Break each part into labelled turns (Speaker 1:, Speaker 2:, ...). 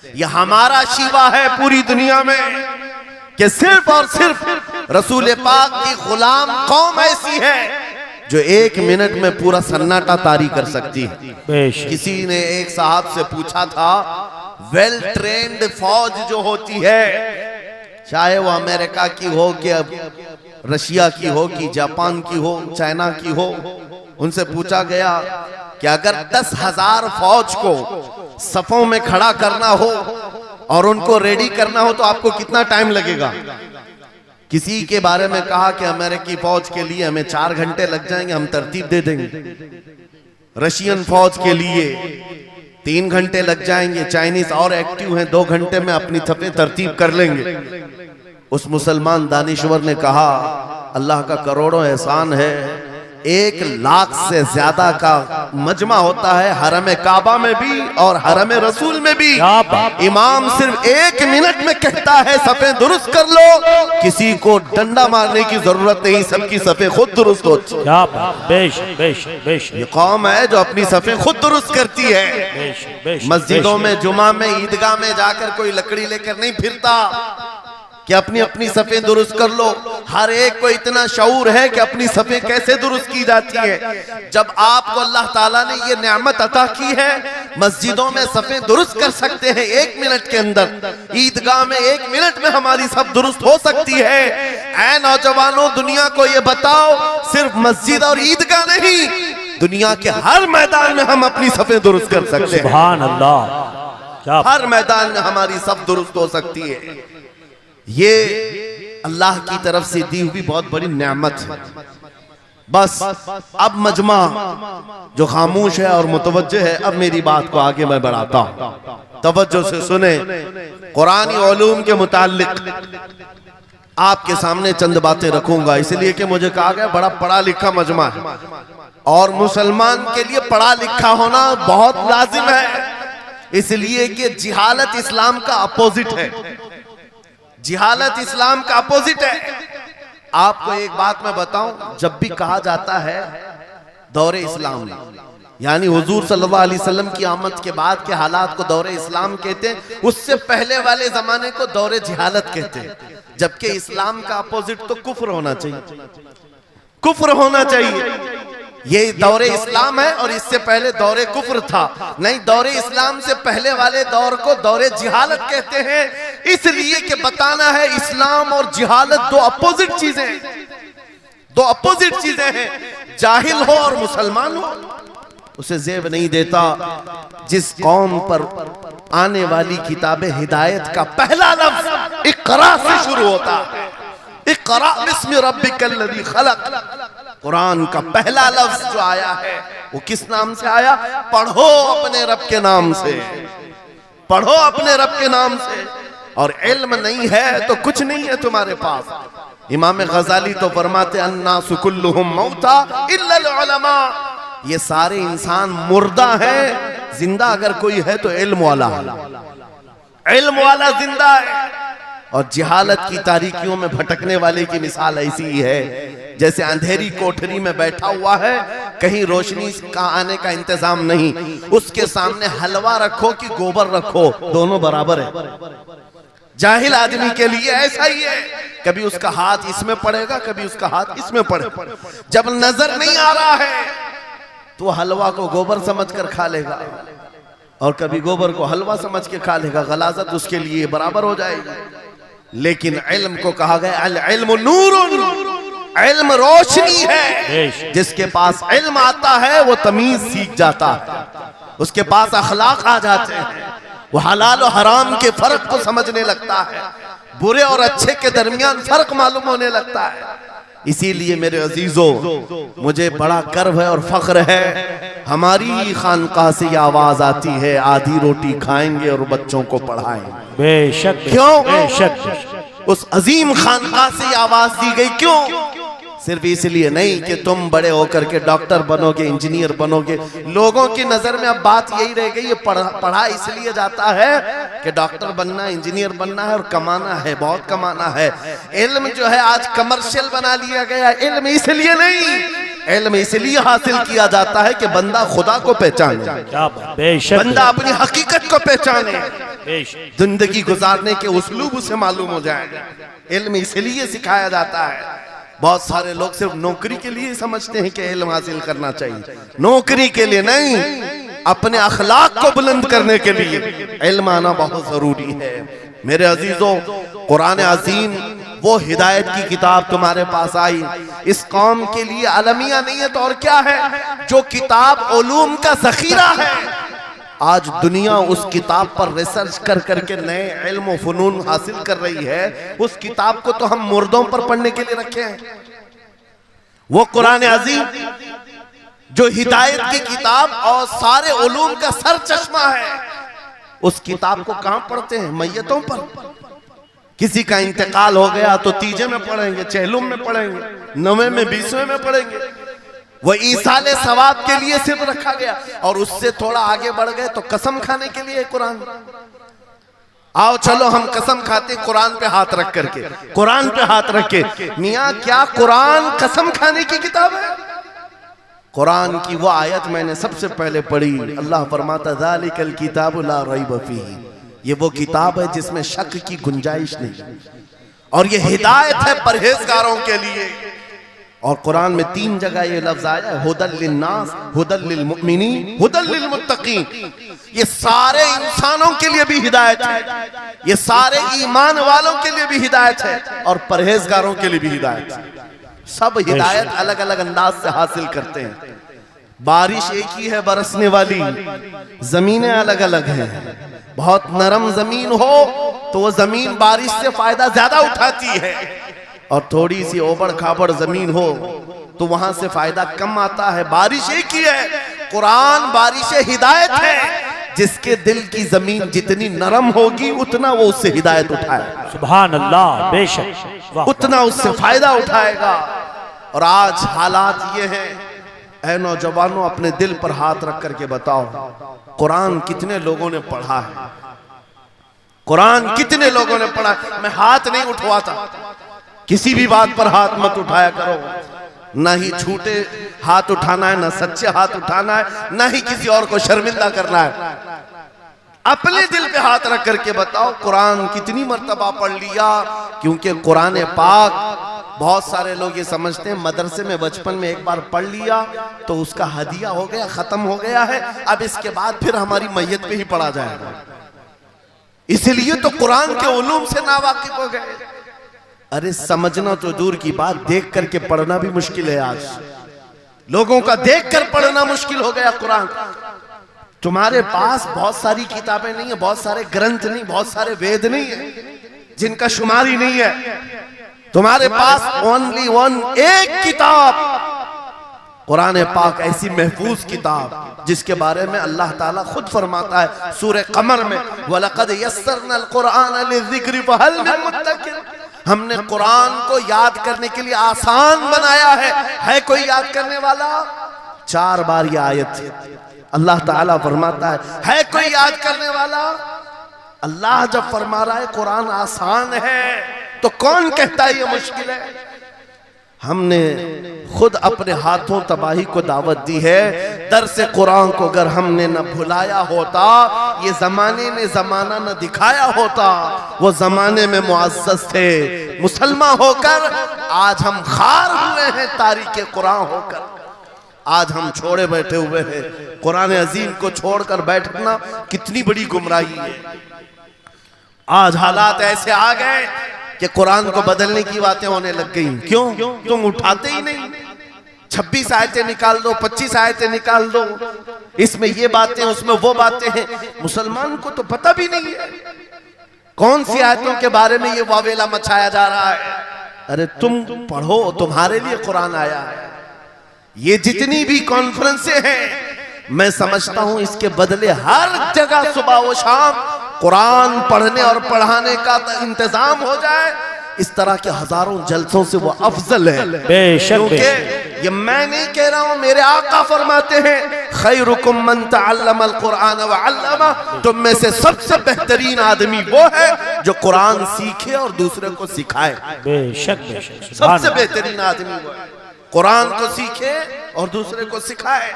Speaker 1: ये हमारा शिवा है पूरी दुनिया में कि सिर्फ और सिर्फ रसूल पाक की गुलाम कौम ऐसी है जो 1 मिनट में पूरा सन्नाटा तारी कर सकती है। किसी ने एक साहब से पूछा था, वेल ट्रेन्ड फौज जो होती है, चाहे वो अमेरिका की हो कि रशिया की हो कि जापान की हो, चाइना की हो, उनसे पूछा गया कि अगर 10,000 फौज को सफों में खड़ा करना हो और उनको रेडी करना हो तो आपको कितना टाइम लगेगा? किसी के बारे में कहा कि अमेरिकी फौज के लिए हमें 4 घंटे लग जाएंगे, हम तरतीब दे देंगे। रशियन फौज के लिए 3 घंटे लग जाएंगे, चाइनीज और एक्टिव हैं, 2 घंटे में अपनी थपे तरतीब कर लेंगे। उस मुसलमान दानिश्वर ने कहा, अल्लाह का करोड़ों एहसान है, 1 लाख से ज्यादा का मजमा होता है हरम काबा में भी और हरम रसूल में भी। इमाम सिर्फ 1 मिनट में कहता है सफे दुरुस्त कर लो, किसी को डंडा मारने की जरूरत नहीं, सबकी सफे खुद दुरुस्त होती है। ये कौम है जो अपनी सफे खुद दुरुस्त करती है। मस्जिदों में, जुमा में, ईदगाह में जाकर कोई लकड़ी लेकर नहीं फिरता कि अपनी अपनी सफे दुरुस्त कर लो। हर एक को इतना शऊर है कि अपनी सफे कैसे दुरुस्त की जाती है। जब आपको अल्लाह ताला ने ये नेमत अता की है, मस्जिदों में सफे दुरुस्त कर सकते हैं 1 मिनट के अंदर, ईदगाह में 1 मिनट में हमारी सब दुरुस्त हो सकती है। ऐ नौजवानों, दुनिया को ये बताओ, सिर्फ मस्जिद और ईदगाह नहीं, दुनिया के हर मैदान में हम अपनी सफे दुरुस्त कर सकते हैं। सुभान अल्लाह, हर मैदान में हमारी सब दुरुस्त हो सकती है। ये अल्लाह की तरफ से दी हुई बहुत बड़ी नेमत है। बस अब मजमा जो खामोश है और मुतवज्जे है, अब मेरी बात को आगे मैं बढ़ाता हूं, तवज्जो से सुने। कुरानी उलूम के मुताल्लिक आपके सामने चंद बातें रखूंगा, इसलिए कि मुझे कहा गया बड़ा पढ़ा लिखा मजमा है और मुसलमान के लिए पढ़ा लिखा होना बहुत लाजिम है, इसलिए कि जिहालत इस्लाम का अपोजिट है। जिहालत इस्लाम का अपोजिट है। आपको एक बात मैं बताऊं, जब भी कहा जाता है दौरे इस्लाम, यानी हुजूर सल्लल्लाहु अलैहि वसल्लम की आमद के बाद के हालात को दौरे इस्लाम कहते हैं, उससे पहले वाले जमाने को दौरे जिहालत कहते हैं। जबकि इस्लाम का अपोजिट तो कुफ्र होना चाहिए, कुफ्र होना चाहिए। ये दौरे इस्लाम है और इससे पहले दौरे कुफ्र था। नहीं, दौरे इस्लाम से पहले वाले दौर को दौरे जिहालत कहते हैं, इसलिए कि बताना है इस्लाम और जिहालत 2 अपोजिट चीजें हैं, 2 अपोजिट चीजें हैं। जाहिल हो और मुसलमान हो उसे जेब नहीं देता। जिस कौम पर आने वाली किताब हिदायत का पहला लफ्ज इक़रा से शुरू होता है, इक़रा बिस्मि रब्बिकल लज़ी खलक़, कुरान का पहला लफ्ज जो आया है वो किस नाम से आया? पढ़ो अपने रब के नाम से, पढ़ो अपने रब के नाम से। और इल्म नहीं है तो कुछ नहीं है तुम्हारे पास। इमाम गजाली तो फरमाते अन्नासु कुल्लुहुम मौता इल्लल उलमा, ये सारे इंसान मुर्दा है, जिंदा अगर कोई है तो इल्म वाला है, इल्म वाला जिंदा है। और जिहालत की तारीकियों में भटकने वाले की मिसाल ऐसी ही है जैसे अंधेरी कोठरी में बैठा हुआ है, कहीं रोशनी का आने का इंतजाम नहीं, उसके सामने हलवा रखो कि गोबर रखो, दोनों बराबर है। जाहिल आदमी के लिए ऐसा ही है, कभी उसका हाथ इसमें पड़ेगा, कभी उसका हाथ इसमें पड़ेगा। जब नजर नहीं आ रहा है तो हलवा को गोबर समझकर खा लेगा और कभी गोबर को हलवा समझ के खा लेगा, गलाजत उसके लिए बराबर हो जाएगी। लेकिन इल्म को कहा गया अल इल्मु नूरुन, इल्म रोशनी है। जिसके पास इल्म आता है वो तमीज सीख जाता है, उसके पास अखलाक आ जाते हैं, वो हलाल और हराम के फर्क को समझने लगता है, बुरे और अच्छे के दरमियान फर्क मालूम होने लगता है। इसीलिए मेरे अजीजों, मुझे बड़ा गर्व है और फख्र है, हमारी खानकाह से ये आवाज आती है आधी रोटी खाएंगे और बच्चों को पढ़ाएंगे। बेशक, क्यों? बेशक उस अजीम खानकाह से ये आवाज दी गई, क्यों? सिर्फ इसलिए नहीं कि तुम बड़े होकर के डॉक्टर बनोगे, इंजीनियर बनोगे। लोगों की नजर में अब बात यही रह गई है, पढ़ा इसलिए जाता है कि डॉक्टर बनना, इंजीनियर बनना है और कमाना है, बहुत कमाना है। इल्म जो है आज कमर्शियल बना लिया गया। इल्म इसलिए नहीं, इल्म इसलिए हासिल किया जाता है कि बंदा खुदा को पहचाने,
Speaker 2: क्या बात, बेशक
Speaker 1: बंदा अपनी हकीकत को पहचाने,
Speaker 2: बेशक,
Speaker 1: जिंदगी गुजारने के उस्लूब उसे मालूम हो जाए। इल्म इसलिए सिखाया जाता है। बहुत सारे लोग सिर्फ नौकरी के लिए समझते हैं कि इल्म हासिल करना चाहिए, नौकरी के लिए नहीं, अपने अखलाक को बुलंद करने के लिए इल्म आना बहुत जरूरी है। मेरे अजीजों, कुरान अजीम वो हिदायत की किताब तुम्हारे पास आई, इस कौम के लिए अलमिया नहीं है तो और क्या है, जो किताब उलूम का जखीरा है। आज दुनिया उस किताब पर रिसर्च कर करके नए इल्म और फनून हासिल कर रही है। उस किताब को तो हम मुर्दों पर पढ़ने के लिए रखे हैं। वो कुरान अजीम जो हिदायत की किताब और सारे उलूम का सर चश्मा है, उस किताब को कहां पढ़ते हैं? मैयतों पर। किसी का इंतकाल हो गया तो तीजे में पढ़ेंगे, चहलुम में पढ़ेंगे, 9वें में 20वें में पढ़ेंगे। वो ईसाले सवाब के लिए सिर्फ रखा गया। और उससे थोड़ा आगे बढ़ गए तो कसम खाने के लिए कुरान। आओ चलो हम कसम खाते कुरान पे हाथ रख करके, कुरान पे हाथ रख के। मियाँ क्या कुरान कसम खाने की किताब है? कुरान की वो आयत मैंने सबसे पहले पढ़ी, अल्लाह फरमाता ज़ालिकल किताबु ला रैब फीही, ये वो किताब है जिसमें शक की गुंजाइश नहीं, और ये हिदायत है परहेजगारों के लिए। और कुरान में 3 जगह ये लफ्ज आया है, हुदल लिन्नास, हुदल लिलमुमिनीन, हुदल लिलमुत्तकीन। ये सारे इंसानों के लिए भी हिदायत है, ये सारे ईमान वालों के लिए भी हिदायत है, और परहेजगारों के लिए भी हिदायत है। सब हिदायत अलग अलग अंदाज से हासिल करते हैं। बारिश एक ही है बरसने वाली, जमीनें अलग अलग हैं। बहुत नरम जमीन हो तो वो जमीन बारिश से फायदा ज्यादा उठाती है, और थोड़ी सी ओबड़ खाबड़ जमीन हो तो वहां से फायदा कम आता है। बारिश एक ही है, कुरान बारिश हिदायत है। जिसके दिल की जमीन जितनी नरम होगी उतना वो उससे हिदायत उठाए,
Speaker 2: सुभान अल्लाह, बेशक,
Speaker 1: उतना उससे फायदा उठाएगा। और आज हालात ये हैं, ऐ नौजवानों अपने दिल पर हाथ रख करके बताओ, कुरान कितने लोगों ने पढ़ा है? कुरान कितने लोगों ने पढ़ा? मैं हाथ नहीं उठवाता, किसी भी बात पर हाथ मत उठाया करो। ना ही झूठे हाथ उठाना है, ना सच्चे हाथ उठाना है, ना ही किसी और को शर्मिंदा करना है। अपने दिल पे हाथ रख करके बताओ कुरान कितनी मर्तबा पढ़ लिया। क्योंकि कुरान पाक, बहुत सारे लोग ये समझते हैं मदरसे में बचपन में एक बार पढ़ लिया तो उसका हदिया हो गया, खत्म हो गया है, अब इसके बाद फिर हमारी मैयत पे ही पढ़ा जाएगा। इसलिए तो कुरान के उलूम से नावाकिफ हो गए। अरे समझना तो दूर की बात, देख करके पढ़ना भी मुश्किल है। आज लोगों का देख कर पढ़ना मुश्किल हो गया। कुरान तुम्हारे पास बहुत सारी किताबें नहीं है, बहुत सारे ग्रंथ नहीं, बहुत सारे वेद नहीं है जिनका शुमार ही नहीं है। तुम्हारे पास ओनली वन, एक किताब कुरान पाक, ऐसी महफूज किताब जिसके बारे में अल्लाह ताला खुद फरमाता है सूरह कमर में, वलक़द यस्सरनल कुरान लिज़िक्रि फहल मिन मुद्दकिर। हमने कुरान को याद करने के लिए आसान बनाया है कोई याद करने वाला? 4 बार ये आयत अल्लाह ताला फरमाता है कोई याद करने वाला? अल्लाह जब फरमा रहा है कुरान आसान है तो कौन कहता है ये मुश्किल है? हमने खुद अपने हाथों तबाही को दावत दी है। दर्स कुरान को अगर हमने न भुलाया होता, ये जमाने ने जमाना न दिखाया होता, वो जमाने में मुअज़्ज़ज़ थे मुसलमान होकर, आज हम खार हुए हैं तारीके कुरान होकर। आज हम छोड़े बैठे हुए हैं। कुरान अजीम को छोड़कर बैठना कितनी बड़ी गुमराही है। आज हालात ऐसे आ गए कि कुरान को बदलने की बातें होने लग गई। क्यों? तुम उठाते ही नहीं। 26 आयतें निकाल दो, 25 आयतें निकाल दो, इसमें ये बातें उसमें वो बातें हैं। मुसलमान को तो पता भी नहीं है कौन सी आयतों के बारे में ये वावेला मचाया जा रहा है। अरे तुम पढ़ो, तुम्हारे लिए कुरान आया है। ये जितनी भी कॉन्फ्रेंसें हैं, मैं समझता हूं इसके बदले हर जगह सुबह व शाम कुरान पढ़ने और पढ़ाने का इंतजाम हो जाए। इस तरह के हजारों जलसों से वो अफजल है। क्योंकि ये मैं नहीं कह रहा हूं, मेरे आका फरमाते हैं खैरुकुम मन तअल्लमल कुरान व अल्लमा, तुम में से सबसे बेहतरीन आदमी वो है जो कुरान सीखे और दूसरे को सिखाए।
Speaker 2: बेशक बेशक,
Speaker 1: सबसे बेहतरीन आदमी वो है। कुरान को सीखे और दूसरे को सिखाए।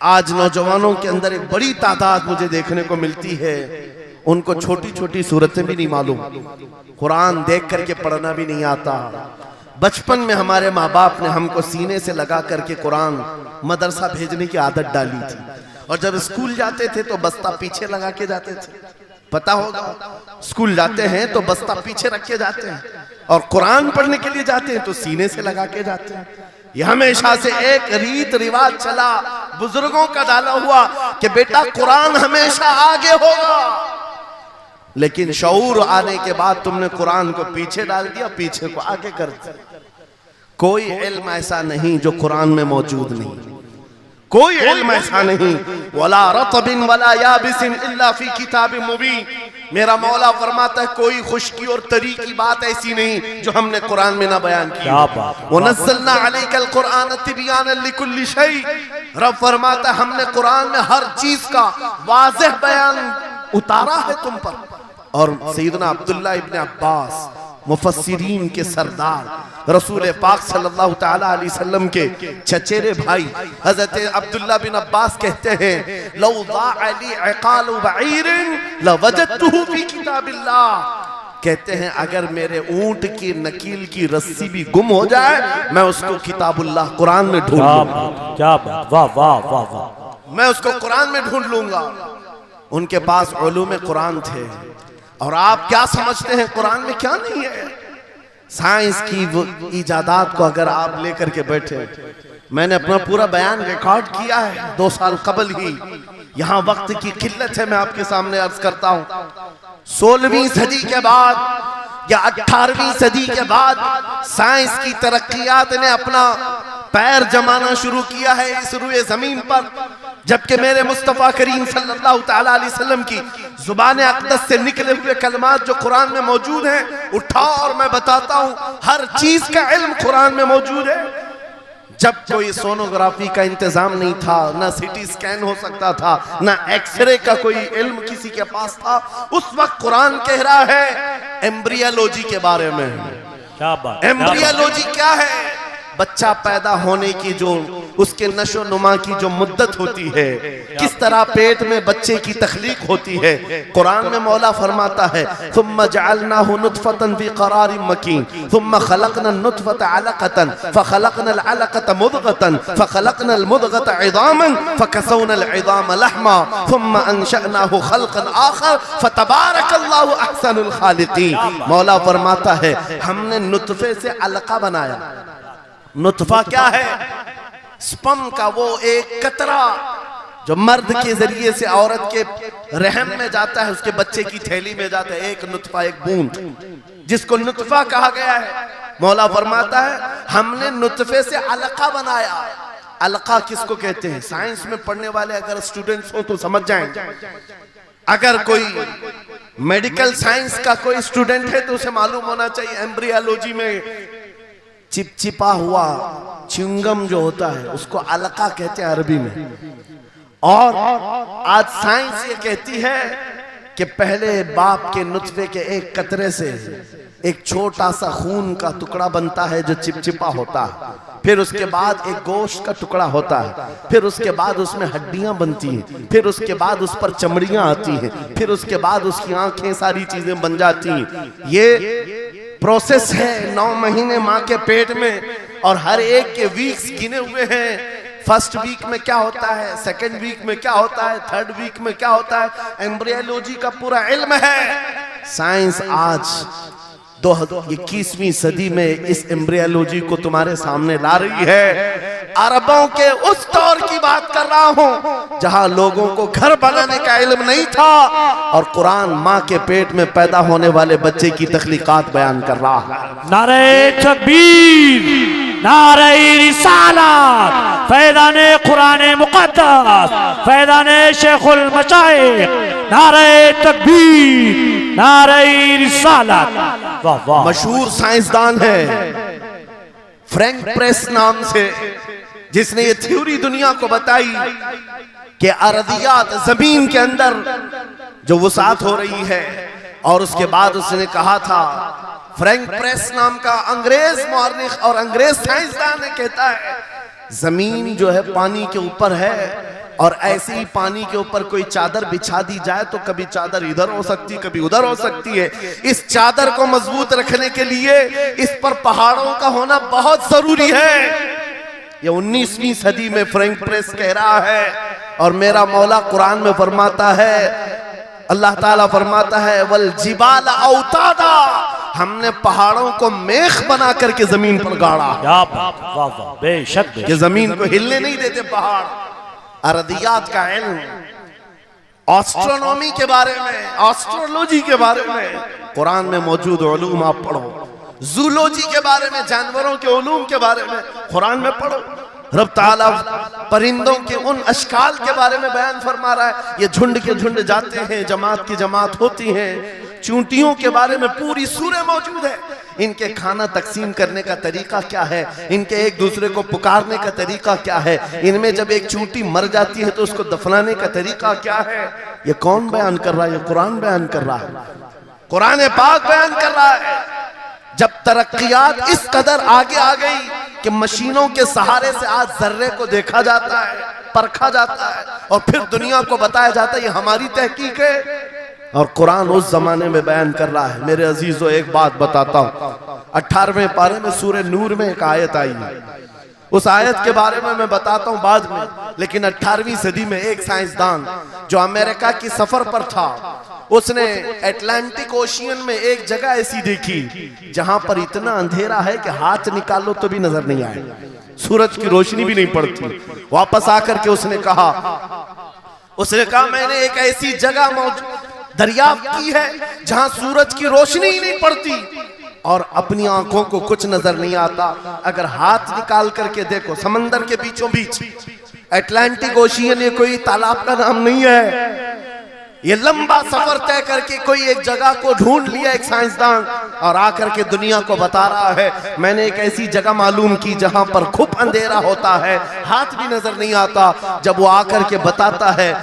Speaker 1: आज नौजवानों के अंदर एक बड़ी तादाद मुझे देखने को मिलती है, उनको छोटी छोटी सूरतें भी नहीं मालूम, कुरान देख करके पढ़ना भी नहीं आता। बचपन में हमारे माँ बाप ने हमको सीने से लगा करके कुरान मदरसा भेजने की आदत डाली थी, और जब स्कूल जाते थे तो बस्ता पीछे लगा के जाते थे। पता होगा, स्कूल जाते हैं तो बस्ता पीछे रख के जाते हैं, और कुरान पढ़ने के लिए जाते हैं तो सीने से लगा के जाते हैं। ये हमेशा से एक रीत रिवाज चला, बुजुर्गों का डाला हुआ कि बेटा कुरान हमेशा आगे होगा। लेकिन शऊर आने के बाद तुमने कुरान को पीछे डाल दिया, पीछे को आगे कर दिया। कोई इल्म ऐसा नहीं जो कुरान में मौजूद नहीं, कोई इल्म ऐसा नहीं। वला रतबिन वला याबिसिन इल्ला फी किताबिन मुबीन। मेरा मौला फरमाता है कोई खुश्की और तरी की बात ऐसी नहीं जो हमने कुरान में ना बयान की। वनज़्ज़लना अलैकल कुरान तिबयानन लिकुल्लि शै। रब फरमाता है हमने कुरान में हर चीज का वाज़ेह बयान उतारा है तुम पर। और सैयदना अब्दुल्लाह इब्न अब्बास मुफस्सिरीन के सरदार रसूल पाक सल्लल्लाहु तआला अलैहि वसल्लम के चचेरे भाई हजरत अब्दुल्लाह बिन अब्बास कहते हैं लौ ज़ाअली इक़ालु बईरिन लवजदतुहु फी किताबिल्लाह। कहते हैं अगर मेरे ऊंट की नकील की रस्सी भी गुम हो जाए मैं उसको किताबुल्लाह कुरान में ढूंढ लूंगा।
Speaker 2: क्या बात, वाह वाह वाह वाह।
Speaker 1: मैं उसको कुरान में ढूंढ लूंगा। उनके पास उलूम कुरान थे। और आप क्या समझते हैं कुरान में क्या नहीं है? साइंस की वो इजादात को अगर आप लेकर के बैठे, मैंने अपना पूरा बयान रिकॉर्ड किया है 2 साल कबल ही। यहाँ वक्त की किल्लत है, मैं आपके सामने अर्ज करता हूँ 16वीं सदी के बाद या 18वीं सदी के बाद साइंस की तरक्कियात ने अपना पैर जमाना शुरू किया है इस रुए जमीन पर, जबकि मेरे मुस्तफा करीम सल्लल्लाहु तआला अलैहि वसल्लम की जुबान अक़दस से निकले हुए कलमात जो कुरान में मौजूद हैं, उठा और मैं बताता हूँ हर चीज का इल्म कुरान में मौजूद है। जब कोई सोनोग्राफी का इंतजाम नहीं था, ना सिटी स्कैन हो सकता था, ना एक्सरे का कोई इल्म किसी के पास था, उस वक्त कुरान कह रहा है एम्ब्रियोलॉजी के बारे में।
Speaker 2: क्या बात,
Speaker 1: एम्ब्रियोलॉजी क्या है? बच्चा पैदा होने की जो उसके नशो नुमा की जो मुद्दत होती है, किस तरह पेट में बच्चे की तख्लीक होती है। कुरान में मौला फरमाता है सुम्मा जअलनाहु नुतफतन फी क़रारिन मकीन सुम्मा खलक़ना नुतफत अलक़तन फ़खलक़ना अलक़त मुदग़तन फ़खलक़ना मुदग़त इज़ामन फ़कसौना इज़ाम लहमा सुम्मा अंशअनाहु खल्क़न आख़र फ़तबारकल्लाहु अहसनुल ख़ालिक़ीन। मौला फरमाता है हमने नुतफे से अलका बनाया। नुतफा क्या है? स्पर्म का वो एक कतरा जो मर्द के जरिए से औरत के रहम में जाता है, उसके बच्चे की थैली में जाता है, एक नुतफा, एक बूंद, जिसको नुतफा कहा गया है। मौला फरमाता है हमने नुतफे से अलका बनाया। अलका किसको कहते हैं? साइंस में पढ़ने वाले अगर स्टूडेंट्स हो तो समझ जाएंगे। अगर कोई मेडिकल साइंस का कोई स्टूडेंट है तो उसे मालूम होना चाहिए एम्ब्रियोलॉजी में चिपचिपा हुआ च्युइंगम जो होता है उसको अलका कहते हैं अरबी में। और आज साइंस ये कहती है कि पहले बाप के नुतफे के एक कतरे से एक छोटा सा खून का टुकड़ा बनता है जो चिपचिपा होता है, फिर उसके बाद एक गोश्त का टुकड़ा होता है, फिर उसके बाद उसमें हड्डियां बनती हैं, फिर उसके बाद उस पर चमड़ियां आती हैं, फिर उसके बाद उसकी आंखें, सारी चीजें बन जाती हैं। ये प्रोसेस है 9 महीने माँ के पेट में, और हर एक के वीक्स गिने हुए हैं। फर्स्ट वीक में क्या होता है, सेकंड वीक में क्या होता है, थर्ड वीक में क्या होता है, एम्ब्रियोलॉजी का पूरा इल्म है। साइंस आज 21वीं सदी में इस एम्ब्रियोलॉजी को तुम्हारे सामने ला रही है। अरबों के उस दौर की बात कर रहा हूं जहां लोगों को घर बनाने का इल्म नहीं था, और कुरान माँ के पेट में पैदा होने वाले बच्चे की तख्लीकात बयान कर रहा है।
Speaker 2: नारे तकबीर, नारे रिसालत, फैज़ाने कुरान मुक़द्दस, फैज़ाने शेखुल मशाइख, नारे तकबीर, नारे रिसालत। वाह वाह।
Speaker 1: मशहूर साइंसदान है फ्रैंक प्रेस नाम से, जिसने ये थ्योरी दुनिया को बताई कि अर्दियात जमीन के अंदर जो वसात हो रही है, और उसके बाद उसने कहा था फ्रैंक प्रेस नाम का अंग्रेज मौर्रिख और अंग्रेज साइंसदान ने कहता है जमीन जो है पानी के ऊपर है, और ऐसे ही पानी के ऊपर कोई चादर बिछा दी जाए तो कभी चादर इधर हो सकती है, कभी उधर हो सकती है। इस चादर को मजबूत रखने के लिए इस पर पहाड़ों का होना बहुत जरूरी है। ये 19वीं सदी में फ्रैंक प्रेस कह रहा है, और मेरा मौला कुरान में फरमाता है, अल्लाह ताला फरमाता है वल जिबाल औतादा, हमने पहाड़ों को मेख बना करके जमीन पर गाड़ा।
Speaker 2: क्या बात, वाह वाह, बेशक
Speaker 1: कि जमीन को हिलने नहीं देते पहाड़। अरदियात का इल्म, एस्ट्रोनॉमी के बारे में, एस्ट्रोलॉजी के बारे में कुरान में मौजूद उलूम आप पढ़ो। जूलॉजी के बारे में, जानवरों के उलूम के बारे में कुरान में पढ़ो। रब ताला परिंदों के उन अशकाल के बारे में बयान फरमा रहा है, ये झुंड के झुंड जाते हैं, जमात की जमात होती हैं। चूंटियों के बारे में पूरी सूरह मौजूद है, इनके खाना तकसीम करने का तरीका क्या है, इनके एक दूसरे को पुकारने का तरीका क्या है, इनमें जब एक चूंटी मर जाती है तो उसको दफनाने का तरीका क्या है। ये कौन बयान कर रहा है? ये कुरान बयान कर रहा है, कुरान पाक बयान कर रहा है। जब तरक्कियात इस कदर आगे आ गई कि मशीनों के सहारे से आज जर्रे को देखा जाता है, परखा जाता है, और फिर दुनिया को बताया जाता है ये हमारी तहकीक है, और कुरान उस जमाने में बयान कर रहा है। मेरे अजीजों, एक बात बताता हूँ, 18वें पारे में सूरह नूर में एक आयत आई है, उस आयत के बारे में मैं बताता हूँ बाद में। लेकिन 18वीं सदी में एक साइंसदान जो अमेरिका की सफर पर था, उसने अटलांटिक ओशियन में एक जगह ऐसी देखी जहां पर इतना अंधेरा है कि हाथ निकालो तो भी नजर नहीं आए, सूरज की रोशनी भी नहीं पड़ती। वापस आकर के उसने कहा मैंने एक ऐसी जगह दरियाफ्त की है जहां सूरज की रोशनी ही नहीं पड़ती और अपनी आंखों को कुछ नजर नहीं आता। अगर हाथ निकाल करके देखो, समंदर के बीचों बीच अटलांटिक ओशियन, ये कोई तालाब का नाम नहीं है। ये लंबा सफर तय करके कोई एक जगह को ढूंढ लिया एक साइंसदान, और आकर के दुनिया को बता रहा है मैंने एक ऐसी जगह मालूम की जहां पर खूब अंधेरा होता है, हाथ भी नजर नहीं आता। जब वो आकर के बताता है